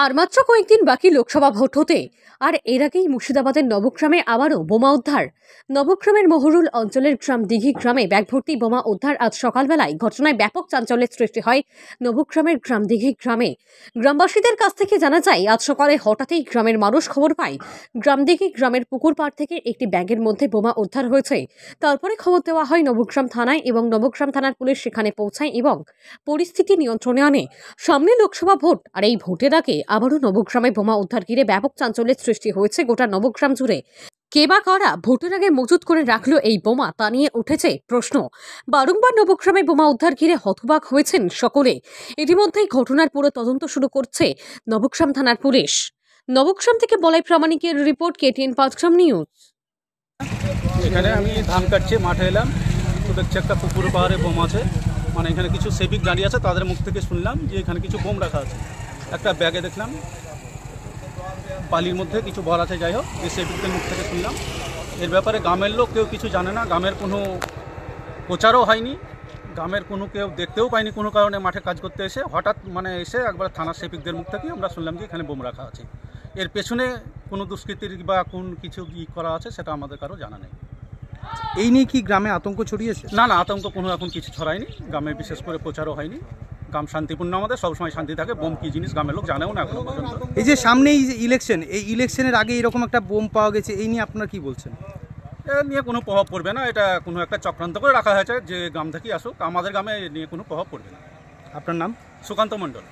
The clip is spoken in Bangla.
আর মাত্র কয়েকদিন বাকি লোকসভা ভোট হতে, আর এর আগেই মুর্শিদাবাদের নবগ্রামে আবারও বোমা উদ্ধার। নবগ্রামের মহরুল অঞ্চলের গ্রাম দিঘি গ্রামে ব্যাগ ভর্তি বোমা উদ্ধার আজ সকালবেলায়। ঘটনায় ব্যাপক চাঞ্চল্যের সৃষ্টি হয় নবগ্রামের গ্রাম দিঘি গ্রামে। গ্রামবাসীদের কাছ থেকে জানা যায়, আজ সকালে হঠাৎই গ্রামের মানুষ খবর পায় গ্রামদিঘি গ্রামের পুকুর পাড় থেকে একটি ব্যাগের মধ্যে বোমা উদ্ধার হয়েছে। তারপরে খবর দেওয়া হয় নবগ্রাম থানায় এবং নবগ্রাম থানার পুলিশ সেখানে পৌঁছায় এবং পরিস্থিতি নিয়ন্ত্রণে আনে। সামনে লোকসভা ভোট, আর এই ভোটের আগে আবারও নবগ্রামে বোমা উদ্ধার ঘিরে ব্যাপক চাঞ্চল্যের সৃষ্টি হয়েছে গোটা নবগ্রাম জুড়ে। কে বা কারা ভোটের আগে মজুত করে রাখলো এই বোমা, তা নিয়ে উঠেছে প্রশ্ন। বারংবার নবগ্রামে বোমা উদ্ধার ঘিরে হতবাক হয়েছেন সকলে। ইতিমধ্যেই ঘটনার পুরো তদন্ত শুরু করছে নবগ্রাম থানার পুলিশ। নবগ্রাম থেকে বলাই প্রামাণিকের রিপোর্ট, KTN পাঁচগ্রাম নিউজ। এখানে আমি ধান কাটছি, মাঠে এলাম তো দেখছি একটা পুকুর পাহাড়ে বোম আছে। মানে এখানে কিছু সেবিক দাঁড়িয়ে আছে, তাদের মুখ থেকে শুনলাম যে এখানে কিছু বোম রাখা আছে। একটা ব্যাগে দেখলাম বালির মধ্যে কিছু ভর আছে। যাই হোক, এই সেবিকদের মুখ থেকে শুনলাম। এর ব্যাপারে গ্রামের লোক কেউ কিছু জানে না, গ্রামের কোনো প্রচারও হয়নি, গ্রামের কোনো কেউ দেখতেও পায়নি। কোনো কারণে মাঠে কাজ করতে এসে হঠাৎ এসে একবার থানার সেবিকদের মুখ থেকে আমরা শুনলাম যে এখানে বোম রাখা আছে। এর পেছনে কোনো দুষ্কৃতির বা কোন কিছু করা আছে সেটা আমাদের কারো জানা নেই। এই নিয়ে কি গ্রামে আতঙ্ক ছড়িয়েছে? না, আতঙ্ক কোনো এখন কিছু ছড়ায়নি। গ্রামে বিশেষ করে প্রচারও হয়নি। গ্রাম শান্তিপূর্ণ, আমাদের সবসময় শান্তি থাকে। বোম কী জিনিস গ্রামের লোক জানেও না এখনো পর্যন্ত। এই যে সামনে এই ইলেকশন, এই ইলেকশনের আগে এরকম একটা বোম পাওয়া গেছে, এই নিয়ে আপনারা কি বলছেন? এ নিয়ে কোনো প্রভাব পড়বে না। এটা কোনো একটা চক্রান্ত করে রাখা হয়েছে যে গ্রাম থেকেই আসুক। আমাদের গ্রামে এ নিয়ে কোনো প্রভাব পড়বে না। আপনার নাম? সুকান্ত মণ্ডল।